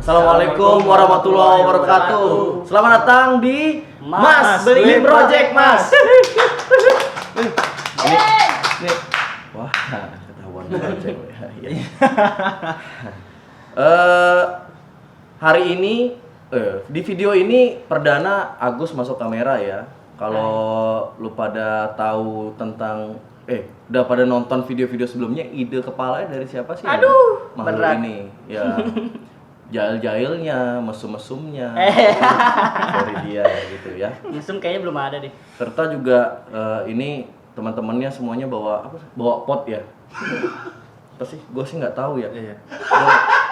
Assalamualaikum warahmatullahi wabarakatuh. Selamat datang di Mas Beli Project Mas. Ini, wah, ketahuan project. Hari ini, di video ini perdana Agus masuk kamera ya. Kalau lu pada tahu tentang udah pada nonton video-video sebelumnya, ide kepalanya dari siapa sih? Aduh, makhluk berat ini. Ya. Jail-jailnya, mesum-mesumnya dari dia gitu ya. Mesum kayaknya belum ada deh. Serta juga ini teman-temannya semuanya bawa pot ya. Apa sih? Gue sih nggak tahu ya. Iya.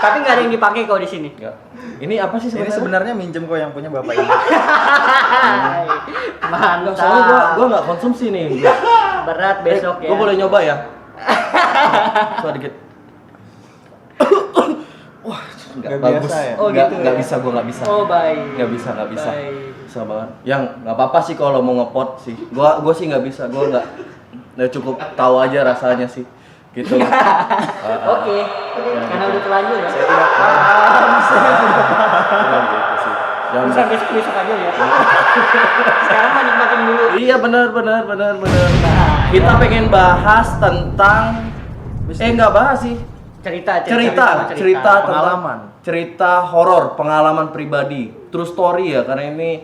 Tapi nggak ada yang dipakai kok di sini. Nggak. Ini apa sih Ini sebenarnya? sebenarnya minjem kok yang punya bapak ini. Nggak, soalnya gue nggak konsumsi nih. Berat besok ya. Gue boleh nyoba ya? Coba dikit. Wah, nggak bagus. biasa ya? Oh, gitu Nggak ya? bisa, gue nggak bisa. Oh baik. Nggak bisa. Baik. Bisa banget. Yang nggak apa-apa sih kalau mau ngepot sih. Gue sih nggak bisa. Gue nggak cukup tahu aja rasanya sih. Gitu. Oke. Karena udah terlanjur ya. Saya tidak paham. Gitu sih. Jangan Bisa besok aja ya. Sekarang mah nikmatin dulu. Iya benar. Kita pengen bahas tentang nggak bahas sih. Cerita Pengalaman, cerita horor, pengalaman pribadi, true story ya, karena ini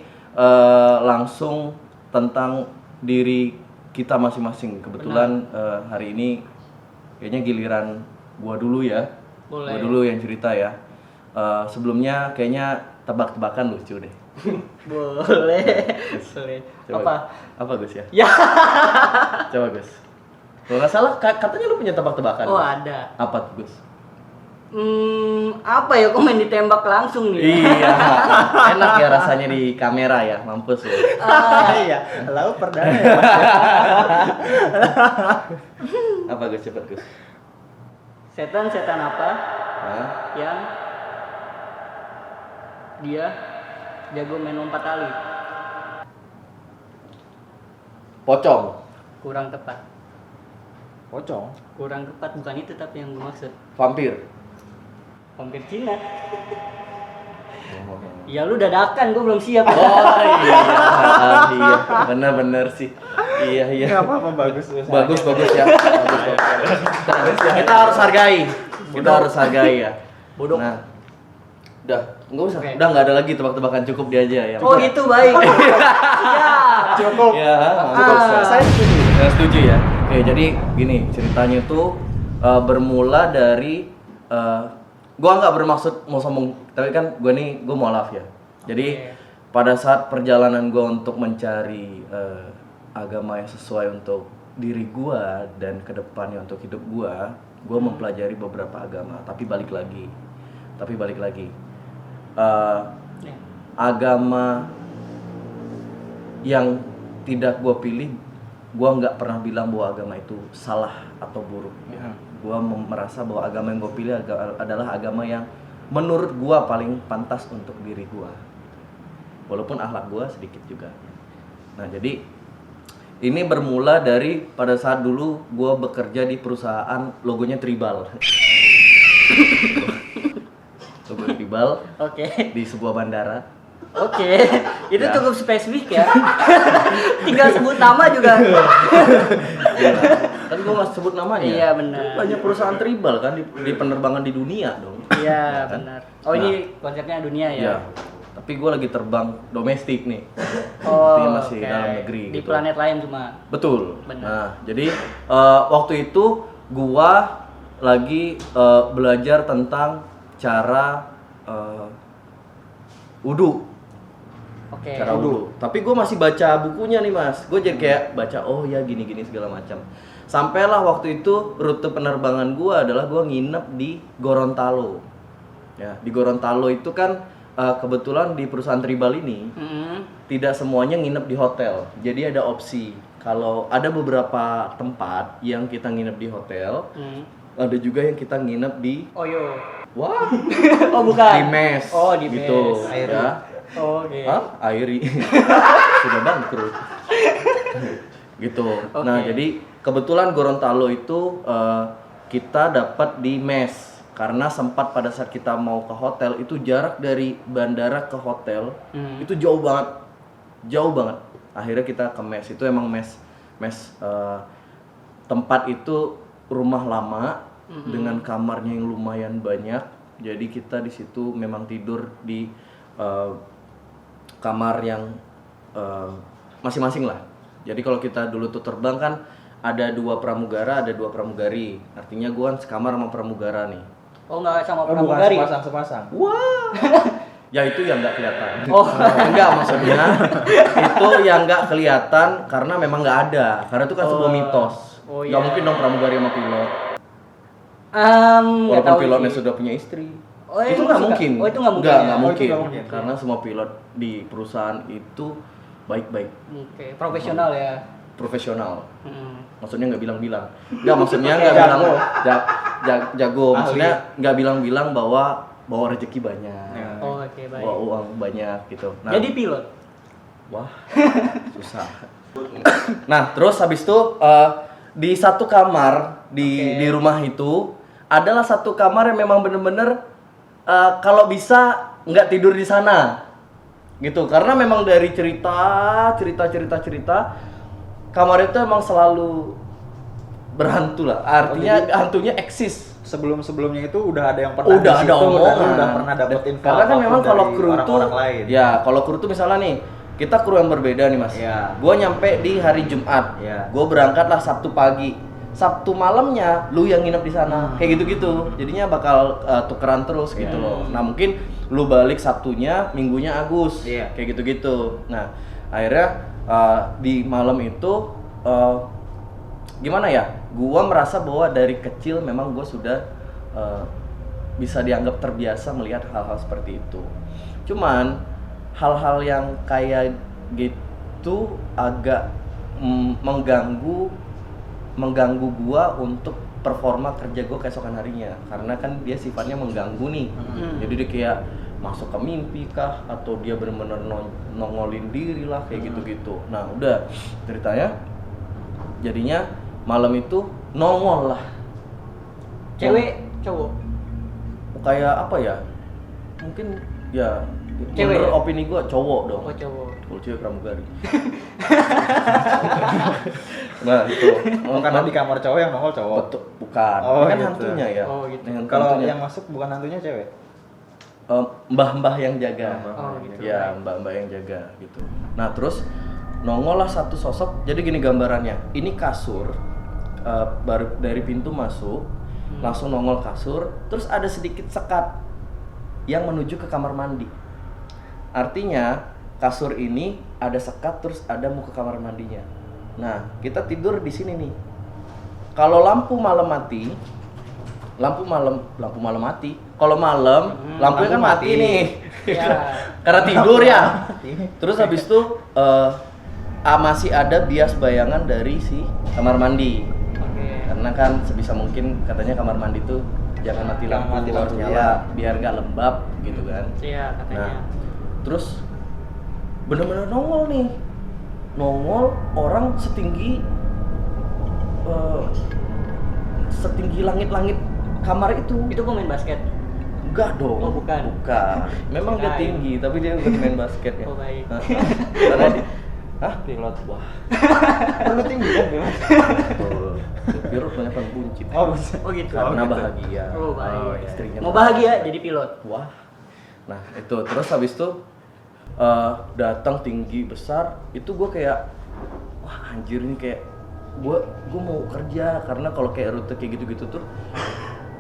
langsung tentang diri kita masing-masing. Kebetulan hari ini kayaknya giliran gua dulu ya. Boleh. Gua dulu yang cerita ya. Sebelumnya kayaknya tebak-tebakan lucu deh. Boleh. Coba. Apa Gus ya? Ya. Coba Gus. Kalau nggak salah katanya lu punya tebak-tebakan. Oh Gus. ada. Apa tuh Gus? Apa ya? Kok main ditembak langsung nih? Iya, enak ya rasanya di kamera ya, mampus ya. Iya, lalu perdana ya. Apa Gus, cepet Gus? Setan apa Hah? yang dia jago main lompat tali? Pocong. Kurang tepat. Pocong. Kurang tepat, bukan itu tapi yang gue maksud. Vampir. Vampir Cina. Ya lu dadakan, gue belum siap. Oh iya, benar sih. Iya. Enggak apa-apa, bagus. Bagus ya. Bagus. Kita harus hargai. Ya. Bodoh. Nah, udah, nggak usah. Oke. Udah nggak ada lagi tebak-tebakan, cukup dia aja ya. Oh gitu, baik. Ya. Cukup. Ya, mampus. Saya setuju. Ya, setuju ya. Oke, jadi gini ceritanya tuh bermula dari gua nggak bermaksud mau sombong, tapi kan gua mualaf ya. Jadi pada saat perjalanan gua untuk mencari agama yang sesuai untuk diri gua dan kedepannya untuk hidup gua mempelajari beberapa agama. Tapi balik lagi, agama yang tidak gua pilih, gua nggak pernah bilang bahwa agama itu salah atau buruk ya. Gua merasa bahwa agama yang gua pilih adalah agama yang menurut gua paling pantas untuk diri gua, walaupun akhlak gua sedikit juga. Nah, jadi ini bermula dari pada saat dulu gua bekerja di perusahaan logonya tribal. Logo tribal. Oke. Di sebuah bandara. Oke. Itu Ya. cukup spesifik ya. Tinggal sebut nama juga. Iya. Kan gua nggak sebut namanya. Iya, benar. Banyak perusahaan tribal kan di penerbangan di dunia dong. Iya, kan? benar. Oh, ini konsepnya dunia ya. Iya. Tapi gue lagi terbang domestik nih. Oh, Artinya masih oke. dalam negeri. Di gitu. planet lain cuma. Betul. Benar. Nah, jadi waktu itu gua lagi belajar tentang cara wudu. Oke. Cara wudu. Tapi gue masih baca bukunya nih Mas. Gue jadi kayak baca ya gini segala macam. Sampailah waktu itu rute penerbangan gue adalah gue nginep di Gorontalo. Ya, di Gorontalo itu kan kebetulan di perusahaan tribal ini tidak semuanya nginep di hotel. Jadi ada opsi. Kalau ada beberapa tempat yang kita nginep di hotel, ada juga yang kita nginep di Oyo. wah, Oh, bukan. di mes. Oh, di gitu. mes. Airi. Ya. Oh, oke. Hah? Airi. Sudah bangkrut. Gitu. Oke. Nah, jadi kebetulan Gorontalo itu kita dapat di mes. Karena sempat pada saat kita mau ke hotel itu jarak dari bandara ke hotel itu jauh banget. Akhirnya kita ke mes, itu emang mes tempat itu rumah lama dengan kamarnya yang lumayan banyak. Jadi kita di situ memang tidur di kamar yang masing-masing lah. Jadi kalau kita dulu tuh terbang kan ada 2 pramugara, ada 2 pramugari. Artinya gua kan sekamar sama pramugara nih. Oh nggak sama Oh, bukan pramugari? sepasang. Wah. Ya itu yang nggak kelihatan. Oh. Enggak, maksudnya itu yang nggak kelihatan karena memang nggak ada. Karena itu kan sebuah mitos. Oh, Nggak iya. mungkin dong pramugari sama pilot. Nggak Walaupun tahu pilotnya sih. sudah punya istri. Oh, itu itu nggak suka- mungkin. oh, itu nggak mungkin Nggak ya? Oh, itu mungkin. nggak mungkin. Karena semua pilot di perusahaan itu baik-baik, Oke, profesional ya. profesional. Hmm. Maksudnya nggak bilang-bilang. Nggak, maksudnya nggak bilang jago. Ahli. Maksudnya nggak bilang-bilang bawa rezeki banyak. Ya. Oh, oke, baik. Bawa uang banyak gitu. Nah, Jadi pilot. wah, susah. Nah, terus habis itu di satu kamar di rumah itu adalah satu kamar yang memang bener-bener kalau bisa nggak tidur di sana, gitu. Karena memang dari cerita kamar itu emang selalu berhantu lah. Artinya hantunya eksis. Sebelum-sebelumnya itu udah ada yang pernah Udah di ada situ, omongan. dan udah pernah dapet info Karena kan apapun memang kalau dari kru tuh orang-orang lain. ya, kalau kru tuh misalnya nih, kita kru yang berbeda nih, Mas. Iya. Gua nyampe di hari Jumat. Iya. Gua berangkatlah Sabtu pagi. Sabtu malamnya lu yang nginep di sana. Kayak gitu-gitu. Jadinya bakal tukeran terus gitu loh. Nah, mungkin lu balik Sabtunya, Minggunya Agus. Iya. Kayak gitu-gitu. Nah, akhirnya di malam itu gimana ya? Gua merasa bahwa dari kecil memang gua sudah bisa dianggap terbiasa melihat hal-hal seperti itu. Cuman hal-hal yang kayak gitu agak mengganggu gua untuk performa kerja gua keesokan harinya, karena kan dia sifatnya mengganggu nih. Jadi dia kayak masuk ke mimpi kah, atau dia benar-benar nongolin diri lah kayak gitu-gitu. Nah udah ceritanya jadinya malam itu nongol lah. Cewek, cowok. Kayak apa ya, mungkin ya Cewek menurut ya? opini gua cowok dong. Oh, cowok. Kalau cewek pramugari. Nah itu Karena di kamar cowok yang nongol cowok. betul, bukan. Oh, Kan gitu. hantunya ya. Oh, gitu. Dengan Kalau hantunya. yang masuk bukan hantunya cewek. Mbah-mbah yang jaga. Oh, gitu. Ya, mbak-mbak yang jaga gitu. Nah, terus nongol lah satu sosok. Jadi gini gambarannya. Ini kasur baru dari pintu masuk, langsung nongol kasur, terus ada sedikit sekat yang menuju ke kamar mandi. Artinya, kasur ini ada sekat terus ada mau ke kamar mandinya. Nah, kita tidur di sini nih. Kalau lampu malam mati, lampu malam mati. Kalau malam, lampunya kan mati nih. Ya. Karena tidur ya. Terus habis itu masih ada bias bayangan dari si kamar mandi. Oke. Karena kan sebisa mungkin katanya kamar mandi tuh jangan mati Jangan lampu, mati harus lampu, nyala ya. biar nggak lembab gitu kan. Iya, katanya. Nah, terus bener-bener nongol nih, nongol orang setinggi langit-langit kamar itu. Itu pemain basket. Enggak dong. Oh, bukan. Memang dia Kirain. tinggi, tapi dia bukan main basket ya. Oh, baik. Karena hah? Pilot. Wah. Perlu tinggi kan, Bang? Betul. Pilot banyak yang buncit. Oh, bisa. Oh, gitu. Karena gitu. bahagia. Oh, baik. Istrinya Mau bahagia jadi pilot. Wah. Nah, itu terus habis itu datang tinggi besar, itu gue kayak wah anjir ini kayak gue mau kerja, karena kalau kayak rute kayak gitu-gitu tuh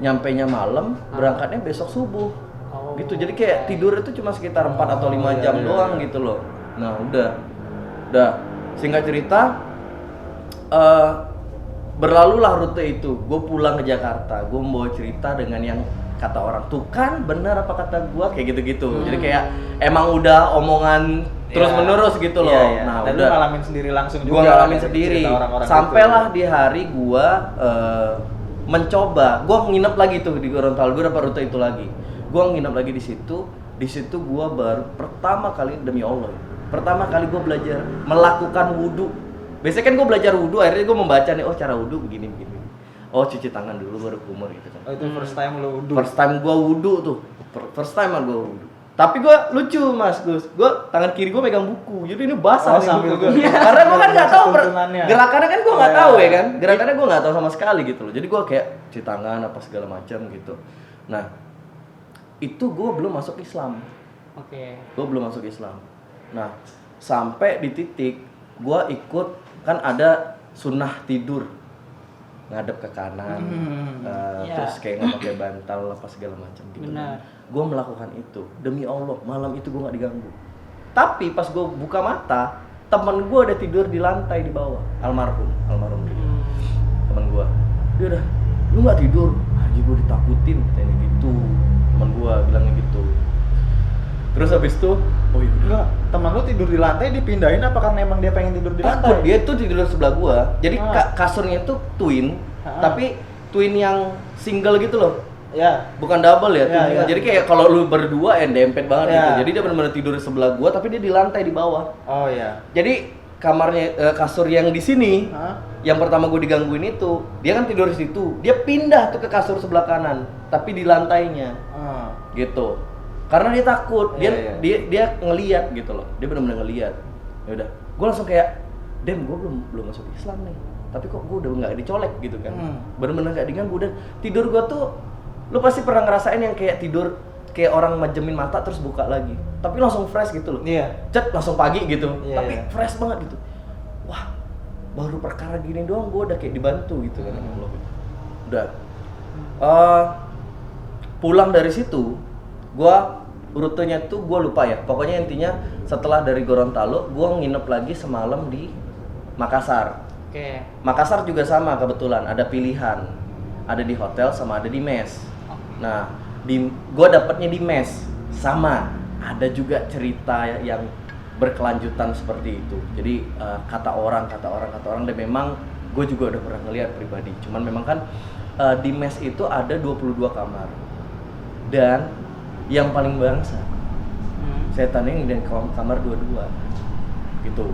nyampenya malam, berangkatnya besok subuh. Oh. Gitu. Jadi kayak tidur itu cuma sekitar 4 atau 5 jam iya, doang iya. gitu loh. Nah, udah singkat cerita berlalulah rute itu. Gue pulang ke Jakarta, gue membawa cerita dengan yang kata orang tuh kan benar apa kata gue kayak gitu-gitu. Jadi kayak emang udah omongan terus menerus gitu loh. Iya, iya. Nah, Dan lu udah ngalamin sendiri langsung juga. gua ngalamin dari sendiri. cerita orang-orang Sampailah gitu. di hari gua mencoba, gua nginep lagi tuh di Gorontalo. Gua dapat rute itu lagi. Gua nginep lagi di situ. Di situ gua baru pertama kali, demi Allah, pertama kali gua belajar melakukan wudhu. Biasanya kan gua belajar wudhu, akhirnya gua membaca nih, oh cara wudhu begini. oh cuci tangan dulu baru kumur gitu kan. Oh, itu first time lu wudu. First time gua wudu tuh. First time gua wudu. Tapi gua lucu Mas Gus. Gua tangan kiri gua megang buku. Jadi ini basah nih sambil buku gua. gua. Karena gua kan enggak tahu Tuntunannya. gerakannya kan gua enggak Oh, tahu iya. ya kan. Gerakannya gua enggak tahu sama sekali gitu loh. Jadi gua kayak cuci tangan apa segala macam gitu. Nah, itu gua belum masuk Islam. Oke. Gua belum masuk Islam. Nah, sampai di titik gua ikut kan ada sunnah tidur ngadep ke kanan, Iya. terus kayak nggak pakai bantal apa segala macam gitu. Benar. Gue melakukan itu demi Allah, malam itu gue nggak diganggu. Tapi pas gue buka mata, temen gue udah tidur di lantai di bawah, almarhum dia. Temen gue, dia udah, lu nggak tidur? Aji gue ditakutin, katanya gitu. Temen gue bilangnya gitu. Terus habis itu, oh iya Enggak, teman lu tidur di lantai dipindahin apa karena emang dia pengen tidur di takut, lantai? dia tuh tidur sebelah gua. Jadi Ah. kasurnya tuh twin, Ah. tapi twin yang single gitu loh. Ya. Bukan double ya, Ya, twin single. ya. Jadi kayak kalau lu berdua dempet banget Ya. gitu. Jadi dia benar-benar tidur sebelah gua tapi dia di lantai di bawah. Oh iya. Jadi kamarnya kasur yang di sini Hah? yang pertama gue digangguin itu, dia kan tidur di situ. Dia pindah tuh ke kasur sebelah kanan, tapi di lantainya. Gitu. Karena dia takut, dia Iya, iya. dia ngelihat gitu loh. Dia benar-benar ngelihat. Ya udah, gue langsung kayak, "Dem, gue belum masuk Islam nih. Tapi kok gue udah nggak dicolek gitu kan." Benar-benar nggak diganggu dan tidur gue tuh, lu pasti pernah ngerasain yang kayak tidur kayak orang majemin mata terus buka lagi. Tapi langsung fresh gitu loh. Iya. Cet langsung pagi gitu. Iya, Tapi iya. fresh banget gitu. Wah, baru perkara gini doang gue udah kayak dibantu gitu kan sama Allah gitu. Udah. Pulang dari situ, gue rutenya tuh gue lupa ya. Pokoknya intinya setelah dari Gorontalo, gue nginep lagi semalam di Makassar. Oke. Makassar juga sama kebetulan ada pilihan, ada di hotel sama ada di mes. Nah, gue dapetnya di mes sama. Ada juga cerita yang berkelanjutan seperti itu. Jadi kata orang dan memang gue juga udah pernah ngeliat pribadi. Cuman memang kan di mes itu ada 22 kamar dan yang paling bangsa setannya yang di kamar 22 gitu.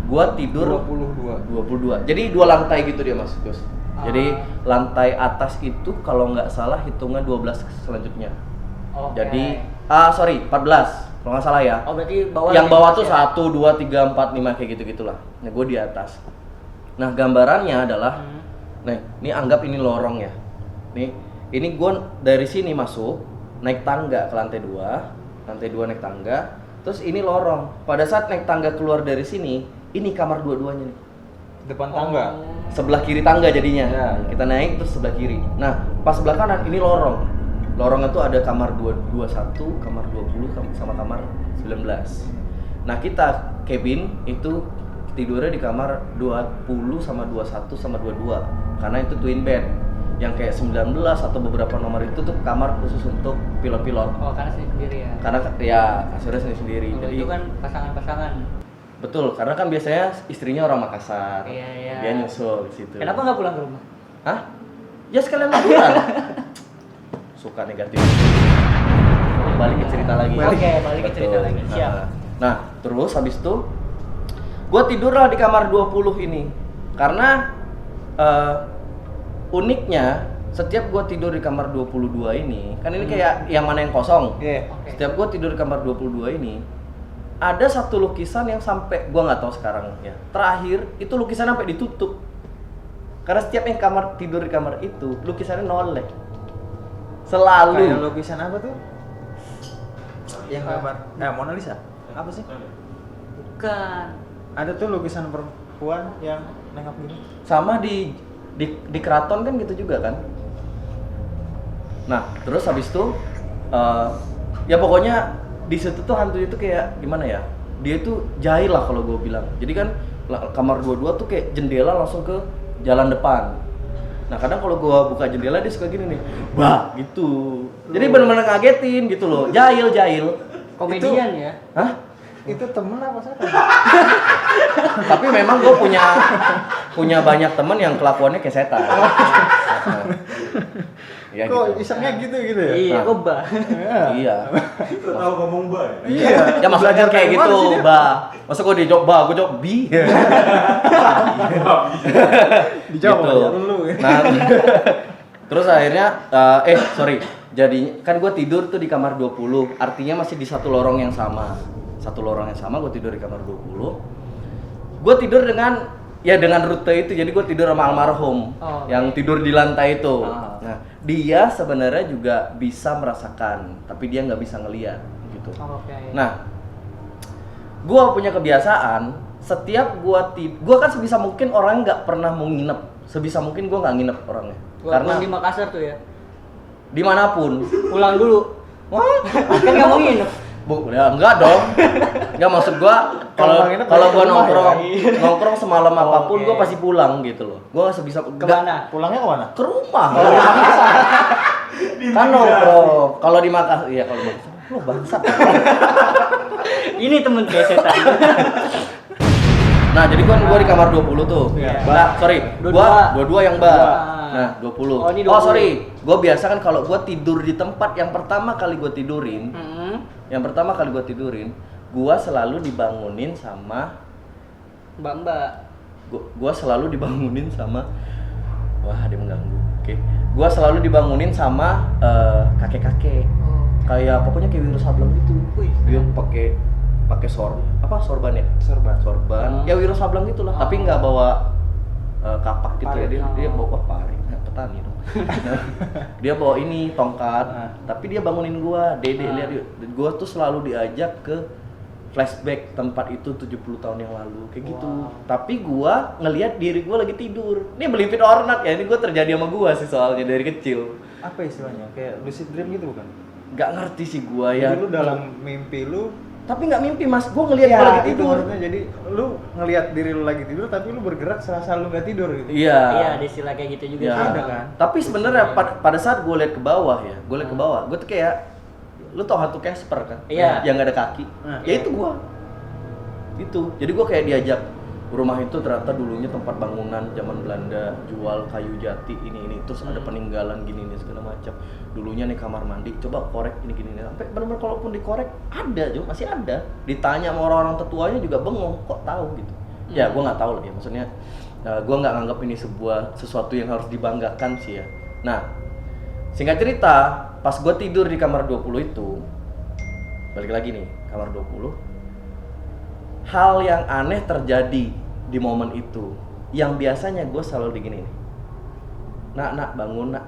Gua tidur 22. Jadi 2 lantai gitu dia Mas Gus. Jadi lantai atas itu kalau nggak salah hitungan 12 selanjutnya. Oke. Jadi 14 kalau nggak salah ya. Oh berarti bawah Yang lebih bawah luas tuh ya? 1, 2, 3, 4, 5 kayak gitu-gitulah. Nah, gue di atas. Nah, gambarannya adalah nih, ini anggap ini lorong ya. Nih, ini gue dari sini masuk, naik tangga ke lantai 2, lantai 2 naik tangga, terus ini lorong. Pada saat naik tangga keluar dari sini, ini kamar dua-duanya nih. Depan tangga. Sebelah kiri tangga jadinya. Ya. Kita naik terus sebelah kiri. Nah, pas sebelah kanan ini lorong. Lorongnya tuh ada kamar 21, kamar 20 sama kamar 19. Nah, kita cabin itu tidurnya di kamar 20 sama 21 sama 22 karena itu twin bed. Yang kayak 19 atau beberapa nomor itu tuh kamar khusus untuk pilot-pilot. Oh karena sendiri ya. Karena ya kasurnya sendiri. Oh, Jadi itu kan pasangan-pasangan. betul, karena kan biasanya istrinya orang Makassar. Iya, iya. Dia nyusul di situ. Kenapa nggak pulang ke rumah? Hah? Ya sekalian liburan. Suka negatif. Balik ke cerita lagi. Oke, balik ke cerita Betul. lagi. Siap. Nah, terus habis itu gue tidurlah di kamar 20 ini. Karena uniknya setiap gue tidur di kamar 22 ini, kan ini kayak yang mana yang kosong. Iya. Oke. Setiap gue tidur di kamar 22 ini, ada satu lukisan yang sampai gue nggak tahu sekarang ya. Terakhir itu lukisan sampai ditutup. Karena setiap yang kamar tidur di kamar itu lukisannya noleh. Selalu. Kayak lukisan apa tuh? Yang gambar Mona Lisa? Apa sih? Bukan. Ada tuh lukisan perempuan yang nengok gini. Sama di keraton kan gitu juga kan. Nah, terus habis itu ya pokoknya di situ tuh hantu itu kayak gimana ya? Dia itu jahil lah kalau gue bilang. Jadi kan kamar 22 tuh kayak jendela langsung ke jalan depan. Nah, kadang kalau gue buka jendela dia suka gini nih. Bah, gitu. Jadi benar-benar ngagetin gitu loh. Jahil. Komedian ya. Hah? Itu temen apa setan? Tapi memang gue punya banyak temen yang kelakuannya kayak setan. Ya, Kok gitu. isengnya gitu ya? Iya, Nah. kok bah. Iya. Tahu ngomong bay. Iya. Ya maksudnya Belajar kayak dari mana gitu, sih dia? Ba. Masa gua dijawab ba, gua jawab bi. Dijawab Gitu. ya lu. Nah, terus akhirnya sorry. Jadi kan gua tidur tuh di kamar 20, artinya masih di satu lorong yang sama. Satu lorong yang sama gua tidur di kamar 20. Gua tidur dengan rute itu, jadi gue tidur sama almarhum yang tidur di lantai itu. Nah, dia sebenarnya juga bisa merasakan, tapi dia nggak bisa ngeliat gitu. Oke. Nah, gue punya kebiasaan setiap gue kan sebisa mungkin orang nggak pernah mau nginep, sebisa mungkin gue nggak nginep orangnya. Karena Walaupun di Makassar tuh ya. dimanapun, Pulang dulu. Kan nggak mau nginep. ya enggak dong. Enggak, maksud gua kalau nginep kalau berarti gua ke rumah nongkrong semalam apapun Oke. gua pasti pulang gitu loh. Gua nggak sebisa Kemana? Pulangnya kemana? ke rumah. Kalau di Makassar kan nongkrong. Kalau di Makassar, iya kalau di Makassar. Lu bangsat. Ini temen kayak setan. Nah, jadi gua di kamar 20 tuh. Iya. Nah, sorry. Gua 22 yang ba. Dua. Nah, 20. Oh, ini 20. Sorry. Gua biasa kan kalau gua tidur di tempat yang pertama kali gua tidurin, gua selalu dibangunin sama Mbak. gua selalu dibangunin sama wah dia mengganggu. Oke. Gua selalu dibangunin sama kakek-kakek. Kayak pokoknya kayak Wiro Sableng gitu. Wih. Dia pakai sorban ya? Sorban. Ya Wiro Sableng gitulah, tapi nggak bawa kapak gitu ya. Dia bawa pari, petani dong. Dia bawa ini tongkat, tapi dia bangunin gua, Dede lihat yuk. Gua tuh selalu diajak ke flashback tempat itu 70 tahun yang lalu kayak gitu. Tapi gua ngelihat diri gua lagi tidur. Ini belipit ornat ya, ini gua terjadi sama gua sih soalnya dari kecil. Apa istilahnya? Kayak lucid dream gitu bukan? Gak ngerti sih gua ya. Jadi lu dalam mimpi lu Tapi nggak mimpi Mas, gua ngelihat gua lagi itu tidur. maksudnya. Jadi lu ngelihat diri lu lagi tidur tapi lu bergerak serasa lu nggak tidur gitu. Iya. Iya, ada istilah kayak gitu juga. Ya. sih. Ada kan? Tapi sebenarnya pada saat gue lihat ke bawah ya, gue lihat ke bawah, gue tuh kayak, lu tau hantu Casper kan? Iya. Yang gak ada kaki. Nah, Ya itu gue. Itu. Jadi gue kayak diajak rumah itu ternyata dulunya tempat bangunan zaman Belanda, jual kayu jati ini terus ada peninggalan gini nih segala macam. Dulunya nih kamar mandi, coba korek ini gini nih. Sampai benar-benar kalaupun dikorek ada juga masih ada. Ditanya sama orang-orang tetuanya juga bengong, kok tahu gitu. Ya gue nggak tahu lah ya, maksudnya gue nggak nganggap ini sesuatu yang harus dibanggakan sih ya. Nah, singkat cerita, pas gue tidur di kamar 20 itu, balik lagi nih, kamar 20, hal yang aneh terjadi di momen itu, yang biasanya gue selalu digini nih, nak bangun nak,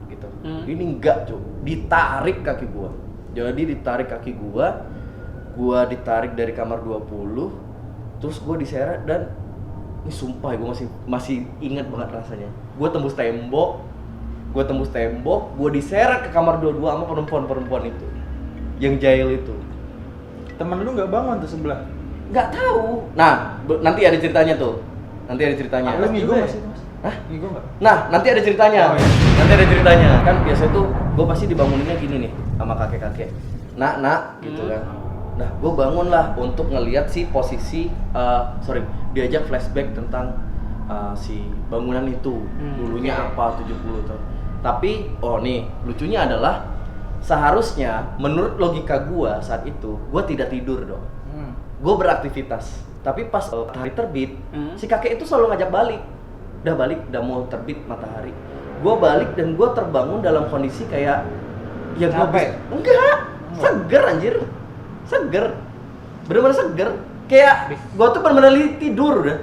gitu. Ini enggak cuy, ditarik kaki gue. Jadi ditarik kaki gue ditarik dari kamar 20, terus gue diseret dan ini sumpah gue masih ingat banget rasanya. Gue tembus tembok, gue diseret ke kamar 22 sama perempuan itu, yang jahil itu. Temen lu nggak bangun tuh sebelah? Nggak tahu. Nah, nanti ada ceritanya tuh. Lu ngigo nggak sih Mas? Hah? Ngigo nggak? Nah, nanti ada ceritanya. Oh, iya. Nanti ada ceritanya. Kan biasanya tuh gue pasti dibanguninnya gini nih sama kakek-kakek. Nak, gitu kan. Nah, gue bangun lah untuk ngelihat si posisi diajak flashback tentang si bangunan itu. Dulunya apa 70 tahun. Tapi nih, lucunya adalah seharusnya menurut logika gue saat itu, gue tidak tidur dong. Gue beraktivitas, tapi pas matahari terbit, si kakek itu selalu ngajak balik. Udah mau terbit matahari, gue balik dan gue terbangun dalam kondisi kayak ya gue enggak seger anjir, bener-bener seger, kayak gue tuh bener-bener tidur udah,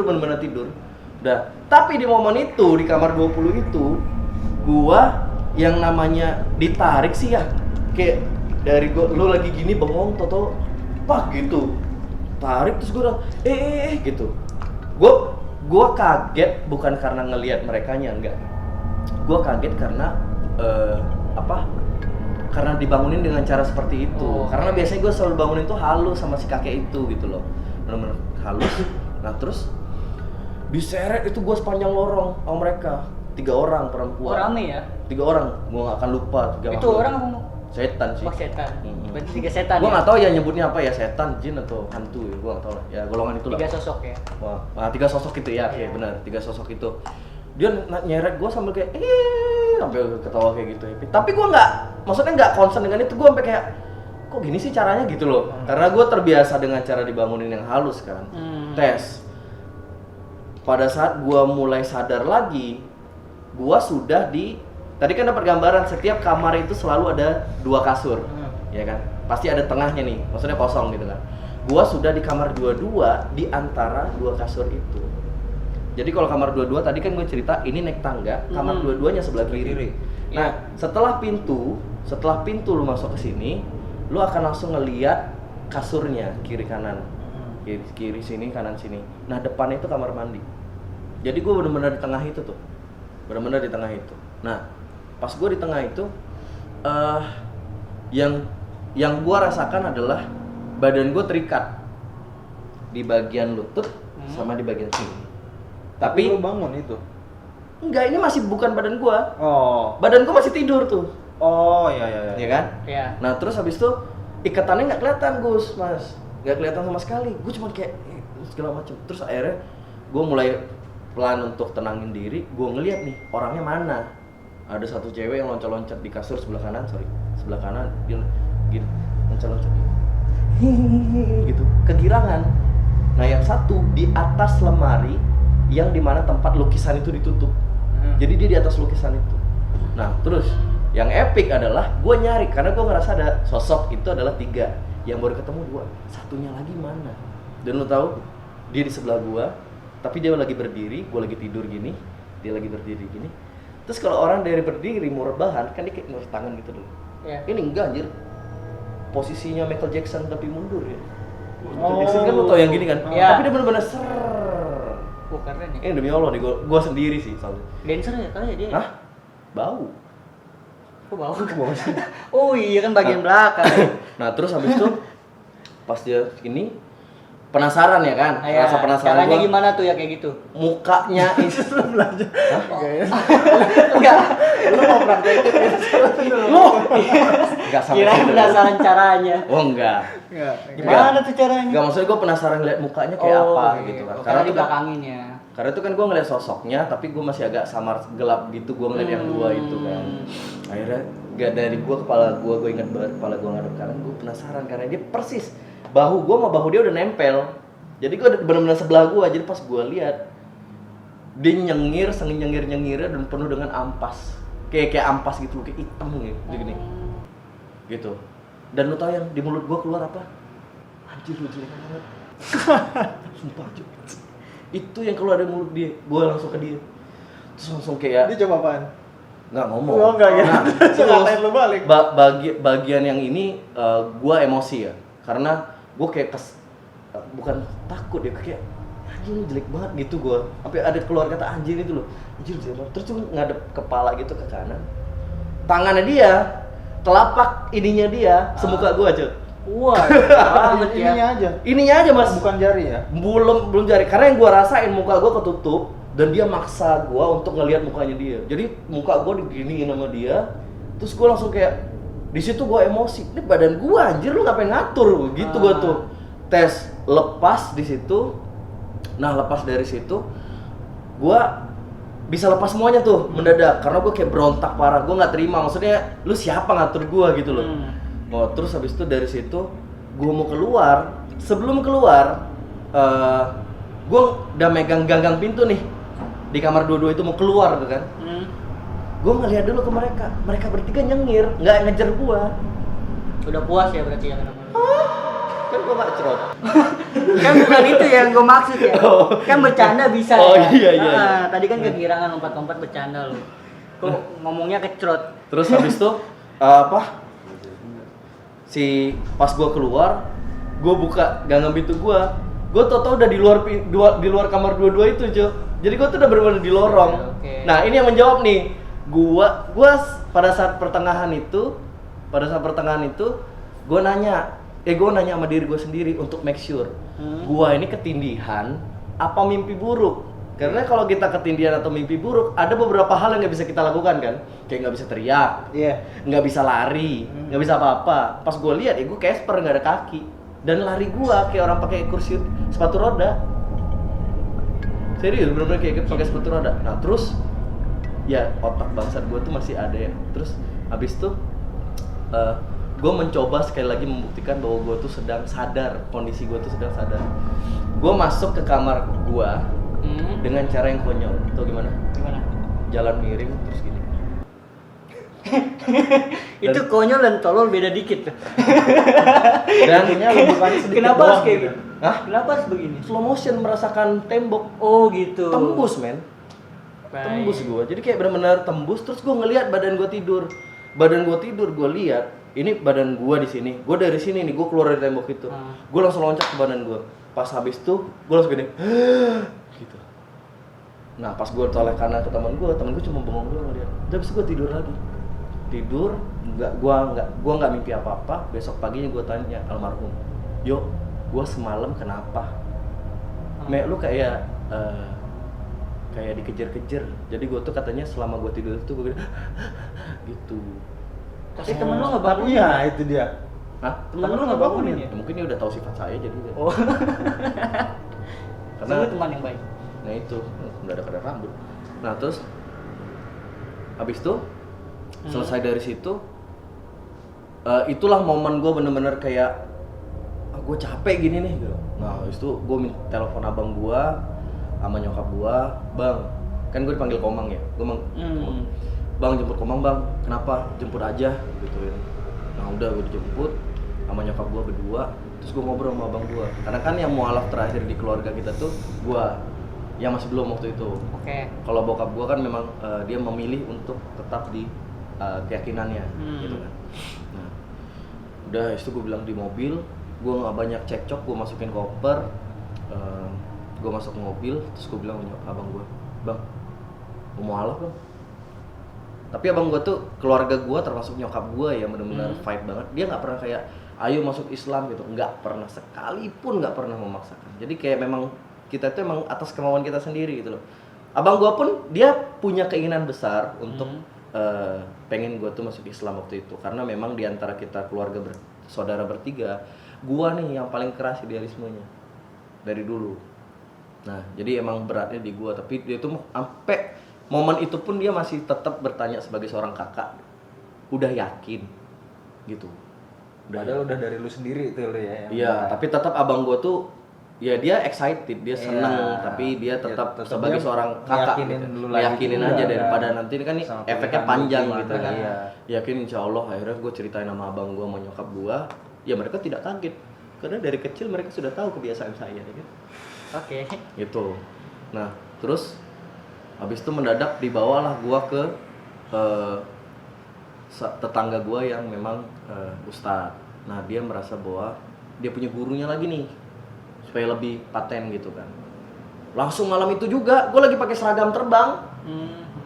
bener-bener tidur. Udah, tapi di momen itu di kamar 20 itu, gue yang namanya ditarik sih ya, kayak dari lu lagi gini bengong, toto pak gitu, tarik terus gue udah gitu. Gue kaget bukan karena ngelihat merekanya, enggak. Gue kaget karena karena dibangunin dengan cara seperti itu. Karena biasanya gue selalu bangunin tuh halus sama si kakek itu gitu loh, bener-bener halus. Nah terus diseret itu gue sepanjang lorong sama mereka, 3 orang perempuan. Rame ya? 3 orang, gue gak akan lupa. Itu orang apa? Setan sih. Setan. Berarti 3 setan. Gue ya? nggak tahu ya nyebutnya apa ya, setan, jin atau hantu ya, gue nggak tahu lah. Ya golongan itu lah. 3 sosok ya. Wah, 3 sosok itu ya, benar, 3 sosok itu. Dia nyeret gue sambil kayak sampai ketawa kayak gitu happy. Tapi gue maksudnya nggak concern dengan itu. Gue sampai kayak kok gini sih caranya gitu loh. Karena gue terbiasa dengan cara dibangunin yang halus kan. Tes. Pada saat gue mulai sadar lagi, gue sudah tadi kan dapat gambaran setiap kamar itu selalu ada 2 kasur, ya kan? Pasti ada tengahnya nih, maksudnya kosong gitu kan. Gua sudah di kamar 22 di antara 2 kasur itu. Jadi kalau kamar 22 tadi kan gue cerita ini naik tangga, kamar 22-nya sebelah kiri. Nah, setelah pintu lu masuk ke sini, lu akan langsung ngeliat kasurnya kiri kanan. Kiri sini, kanan sini. Nah, depannya itu kamar mandi. Jadi gue benar-benar di tengah itu tuh. Benar-benar di tengah itu. Nah, pas gue di tengah itu yang gue rasakan adalah badan gue terikat di bagian lutut sama di bagian sini. Tapi lu bangun itu? Enggak, ini masih bukan badan gue. Oh. Badan gue masih tidur tuh. Oh, iya. Iya kan? Iya. Nah, terus habis itu ikatannya nggak kelihatan, Gus, Mas. Nggak kelihatan sama sekali. Gue cuma kayak segala macam. Terus akhirnya gue mulai pelan untuk tenangin diri. Gue ngeliat nih orangnya mana. Ada satu cewek yang loncat-loncat di kasur sebelah kanan, dia gini, loncat-loncat gitu, kegirangan. Nah, yang satu di atas lemari yang dimana tempat lukisan itu ditutup. Jadi dia di atas lukisan itu. Nah, terus yang epic adalah gue nyari karena gue ngerasa ada sosok itu adalah 3, yang baru ketemu 2, satunya lagi mana? Dan lo tahu dia di sebelah gue, tapi dia lagi berdiri, gue lagi tidur gini, dia lagi berdiri gini. Terus kalau orang dari berdiri mau rebahan, kan dia kayak ngurus tangan gitu dulu. Iya. Ini enggak anjir. Posisinya Michael Jackson tapi mundur ya. Michael Jackson kan lo tau yang gini kan? Iya. Tapi dia bener-bener Keren ya. Ini demi Allah nih, gue sendiri sih soalnya. Dancer ya kali ya dia. Hah? Bau. Kok bau? Oh iya kan bagian belakang. Nah, terus habis itu pas dia ini penasaran ya kan? Ya, Rasa penasaran caranya gua. gimana tuh ya kayak gitu? Mukanya Belajar. Enggak. Lu mau praktekin lu enggak sampai Kirain situ. penasaran caranya. Oh enggak. Gimana tuh caranya? Enggak, maksudnya gue penasaran lihat mukanya kayak apa gitu kan. Karena di tuh kan- belakangin ya. Karena itu kan gue ngeliat sosoknya, tapi gue masih agak samar gelap gitu. Gue ngeliat yang 2 itu kan. Akhirnya gak dari gue kepala gue ingat banget kepala gue ngadep kanan. Gue penasaran karena dia persis bahu gue sama bahu dia udah nempel. Jadi gue benar-benar sebelah gue. Jadi pas gue lihat dia nyengir dan penuh dengan ampas. Kayak ampas gitu, kayak hitam gitu gini. Gitu. Dan lu tau yang di mulut gue keluar apa? Anjir, lu jelek banget. Sumpah aja. Itu yang keluar dari mulut dia, gue langsung ke dia. Terus langsung kayak Dia coba apaan? nggak ngomong. Oh, enggak gitu. Nah, Terus ngatain lu balik. bagian yang ini gue emosi ya, karena gue kayak bukan takut ya, kayak anjir lu jelek banget gitu gue. Sampai ada keluar kata anjir itu loh, anjir jelek banget. Terus tuh ngadep kepala gitu ke kanan, tangannya dia, telapak ininya dia, semuka gue aja. Wah, banget ya. Ininya aja, Mas. bukan jari ya. Belum jari, karena yang gue rasain muka gue ketutup dan dia maksa gue untuk ngelihat mukanya dia. Jadi muka gue diginiin sama dia, terus gue langsung kayak di situ gue emosi. Ini badan gue anjir, lu ngapain ngatur gitu. Gue tuh tes lepas di situ. Nah, lepas dari situ gue bisa lepas semuanya tuh mendadak karena gue kayak berontak parah. Gue nggak terima, maksudnya lu siapa ngatur gue gitu loh. Oh, terus habis itu dari situ gue mau keluar. Sebelum keluar gue udah megang ganggang pintu nih di kamar 22 itu mau keluar tuh kan. Gue ngeliat dulu ke mereka bertiga nyengir, nggak ngejar gue. Udah puas ya berarti ya kenapa? Kan gue nggak cerot. Kan bukan itu yang gue maksud ya. Kan bercanda bisa. Oh, ya? iya. Tadi kan kegirangan lompat-lompat bercanda lo. Kok ngomongnya kecrot. Terus habis itu pas gue keluar, gue buka ganggang pintu gue tau udah di luar kamar 22 itu, Jo. Jadi gue tuh udah bener-bener di lorong. Oke. Nah, ini yang menjawab nih. Gue pada saat pertengahan itu, gue nanya sama diri gue sendiri untuk make sure. Gue ini ketindihan apa mimpi buruk? Karena kalau kita ketindihan atau mimpi buruk, ada beberapa hal yang nggak bisa kita lakukan kan, kayak nggak bisa teriak, nggak bisa lari, nggak bisa apa-apa. Pas gue lihat, gue Casper nggak ada kaki, dan lari gue kayak orang pakai kursi sepatu roda. Serius, bener-bener kayak pakai sepatu roda. Nah terus ya otak bangsat gue tuh masih ada ya. Terus habis itu gue mencoba sekali lagi membuktikan bahwa gue tuh sedang sadar, kondisi gue tuh sedang sadar. Gue masuk ke kamar gue dengan cara yang konyol. Tau gimana? Gimana? Jalan miring terus gini. Itu konyol dan tolol beda dikit tuh. Dan bukannya sedikit Kenapa doang harus kayak gitu. gitu? Hah? Kenapa harus begini? Slow motion merasakan tembok. Oh gitu. Tembus men. Baik. Tembus gue. Jadi kayak benar-benar tembus. Terus gue ngelihat badan gue tidur. Badan gue tidur, gue lihat. Ini badan gue di sini. Gue dari sini nih. Gue keluar dari tembok itu. Gue langsung loncat ke badan gue. Pas habis itu, gue langsung gini. Gitu. Nah pas gue toleh kanan ke teman gue cuma bengong doang ngeliat. Terus habis itu gue tidur lagi. Tidur, gue nggak mimpi apa-apa. Besok paginya gue tanya almarhum, yo, gue semalam kenapa? Mek lu kayak dikejar-kejar. Jadi gue tuh katanya selama gue tidur itu gue gitu. Tapi temen lu nggak bangunin? Iya, itu dia. Hah? Temen lu nggak bangunin ya? Ya, mungkin dia udah tahu sifat saya jadi. Oh. Karena Lu teman yang baik. nah itu udah ada rambut. Nah terus habis itu selesai dari situ, itulah momen gue bener-bener kayak gue capek gini nih gitu. Nah habis itu gue telepon abang gue sama nyokap gue, bang, kan gue dipanggil Komang ya, gue bang jemput Komang bang, kenapa jemput aja gitu ya. Nah udah gue dijemput sama nyokap gue berdua, terus gue ngobrol sama abang gue, karena kan yang mualaf terakhir di keluarga kita tuh gue, yang masih belum waktu itu. Oke. Kalau bokap gue kan memang dia memilih untuk tetap di keyakinannya gitu kan. Nah udah itu gue bilang di mobil, gue nggak banyak cekcok, gue masukin koper, gue masuk mobil, terus gue bilang sama abang gue, bang, gue mau mualaf bang. Tapi abang gue tuh keluarga gue termasuk nyokap gue ya benar-benar fight banget. Dia nggak pernah kayak ayo masuk Islam gitu, nggak pernah sekalipun, nggak pernah memaksakan. Jadi kayak memang kita itu emang atas kemauan kita sendiri gitu loh. Abang gue pun dia punya keinginan besar untuk pengen gue tuh masuk Islam waktu itu, karena memang diantara kita keluarga saudara bertiga, gue nih yang paling keras idealismenya dari dulu. Nah jadi emang beratnya di gue, tapi dia tuh sampai momen itu pun dia masih tetap bertanya sebagai seorang kakak, udah yakin gitu. Padahal udah dari lu sendiri tuh lu ya. Iya, tapi tetap abang gue tuh ya dia excited, dia seneng, tapi dia tetap tetap sebagai dia seorang kakak ngeyakinin gitu. lu lagi Yakinin juga, aja kan. daripada nanti kan nih Sama efeknya pilihan panjang lu gitu gimana, kan. iya. Yakin insya Allah. Akhirnya gue ceritain sama abang gue sama nyokap gue, ya mereka tidak kaget karena dari kecil mereka sudah tahu kebiasaan saya ya kan. Oke. Gitu. Nah terus habis itu mendadak dibawalah gue ke tetangga gue yang memang ustadz. Nah dia merasa bahwa dia punya gurunya lagi nih supaya lebih paten gitu kan. Langsung malam itu juga gue lagi pakai seragam terbang.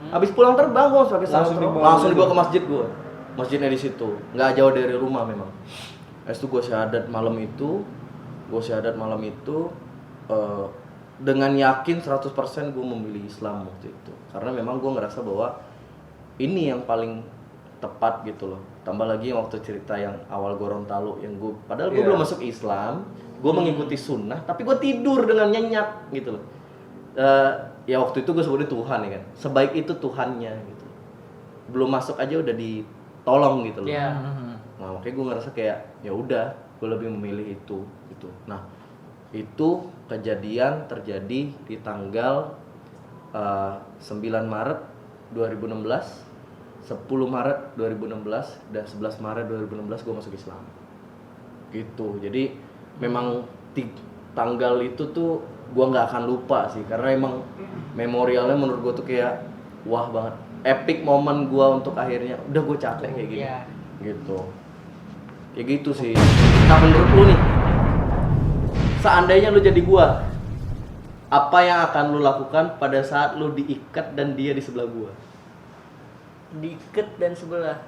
Habis pulang terbang gue pakai seragam terbang. Langsung dibawa ke masjid gue. Masjidnya di situ, nggak jauh dari rumah memang. Habis itu gue syahadat malam itu. Dengan yakin 100% gue memilih Islam waktu itu, karena memang gue ngerasa bahwa ini yang paling tepat gitu loh. Tambah lagi waktu cerita yang awal Gorontalo yang gue, padahal gue belum masuk Islam, gue mengikuti sunnah, tapi gue tidur dengan nyenyak gitu loh. Ya waktu itu gue sebutnya Tuhan ya kan, sebaik itu Tuhannya gitu. Belum masuk aja udah ditolong gitu loh. Iya. Nah makanya gue ngerasa kayak ya udah, gue lebih memilih itu gitu. Nah itu kejadian terjadi di tanggal 9 Maret 2016, 10 Maret 2016 dan 11 Maret 2016 gue masuk Islam gitu. Jadi memang tanggal itu tuh gue nggak akan lupa sih, karena emang memorialnya menurut gue tuh kayak wah banget, epic momen gue untuk akhirnya udah gue capek kayak gini gitu. Kayak gitu sih. Nah menurut lu nih, seandainya lu jadi gua, apa yang akan lu lakukan pada saat lu diikat dan dia di sebelah gua? Diikat dan sebelah.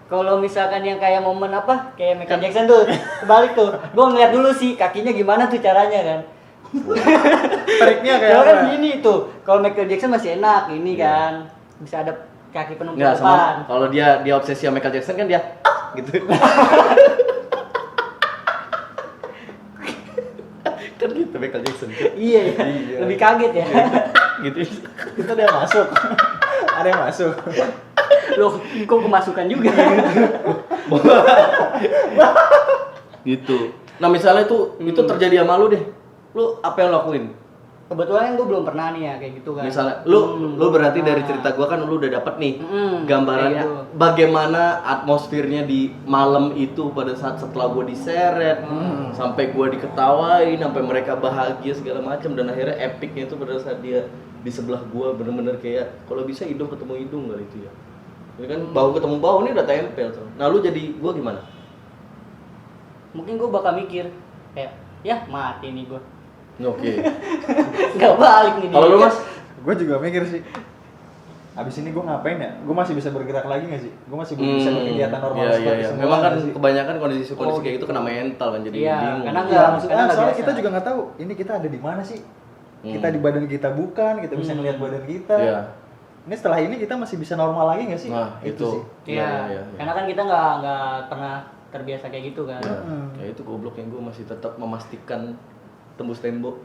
Kalau misalkan yang kayak momen apa, kayak Michael Jackson tuh, kebalik tuh. Gua ngeliat dulu sih kakinya gimana tuh caranya kan. Triknya kayak Kalau apa? kan gini tuh, kalau Michael Jackson masih enak ini kan, bisa ada kaki penumpang Enggak, sama depan. kalau dia obsesi sama Michael Jackson kan dia gitu. Kan gitu Michael Jackson. Iya, lebih kaget ya. Gitu. Itu dia masuk. Ada yang masuk. Loh, kok kemasukan juga? Gitu. Nah misalnya itu terjadi sama lu deh, lu apa yang lo lakuin? Kebetulan gue belum pernah nih ya kayak gitu kan. Misalnya lu berarti dari cerita gua kan lu udah dapet nih gambarannya kayak gitu. bagaimana atmosfernya di malam itu pada saat setelah gua diseret sampai gua diketawain sampai mereka bahagia segala macam dan akhirnya epicnya itu pada saat dia di sebelah gua bener-bener kayak kalau bisa hidung ketemu hidung kali itu ya. Ini kan bau ketemu bau ini udah tempel tuh. Nah lu jadi gua gimana? Mungkin gue bakal mikir kayak ya mati nih gue. Oke. Nggak balik nih. Kalau lu Mas? Gue juga mikir sih. Abis ini gue ngapain ya? Gue masih bisa bergerak lagi nggak sih? Gue masih bisa berkegiatan normal iya, seperti iya. semula Memang kan nggak sih? kebanyakan kondisi kayak gitu kena mental kan jadi Iya, bingung. karena Iya, nggak maksudnya nggak soalnya biasa. kita juga nggak tahu ini kita ada di mana sih. Kita di badan kita bukan, kita bisa ngelihat badan kita. Iya. Ini setelah ini kita masih bisa normal lagi nggak sih? Nah, itu. sih. Iya, karena kan kita nggak pernah terbiasa kayak gitu kan. Ya, ya itu gobloknya gue masih tetap memastikan tembus tembok.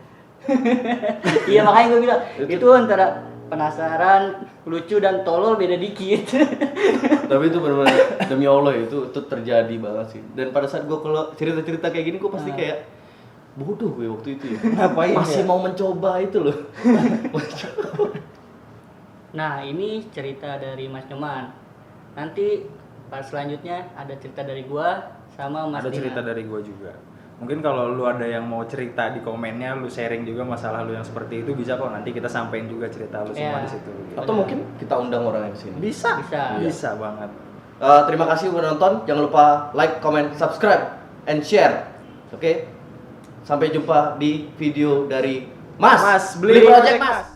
Iya makanya gue bilang itu antara penasaran, lucu dan tolol beda dikit. Tapi itu benar-benar demi Allah ya, itu terjadi banget sih. Dan pada saat gue kalau cerita-cerita kayak gini gue pasti kayak bodoh gue waktu itu ya. Ngapain Masih ya? mau mencoba itu loh. Nah ini cerita dari Mas Nyoman. Nanti pas selanjutnya ada cerita dari gua sama Mas Ada Dina. cerita dari gue juga. Mungkin kalau lu ada yang mau cerita di komennya, lu sharing juga masalah lu yang seperti itu bisa kok. Nanti kita sampein juga cerita lu semua Iya. di situ. Atau mungkin kita undang orang yang kesini. Bisa, Bisa. bisa banget. Terima kasih udah nonton. Jangan lupa like, comment, subscribe, and share. Oke? Sampai jumpa di video dari Mas, Mas, beli project, Mas.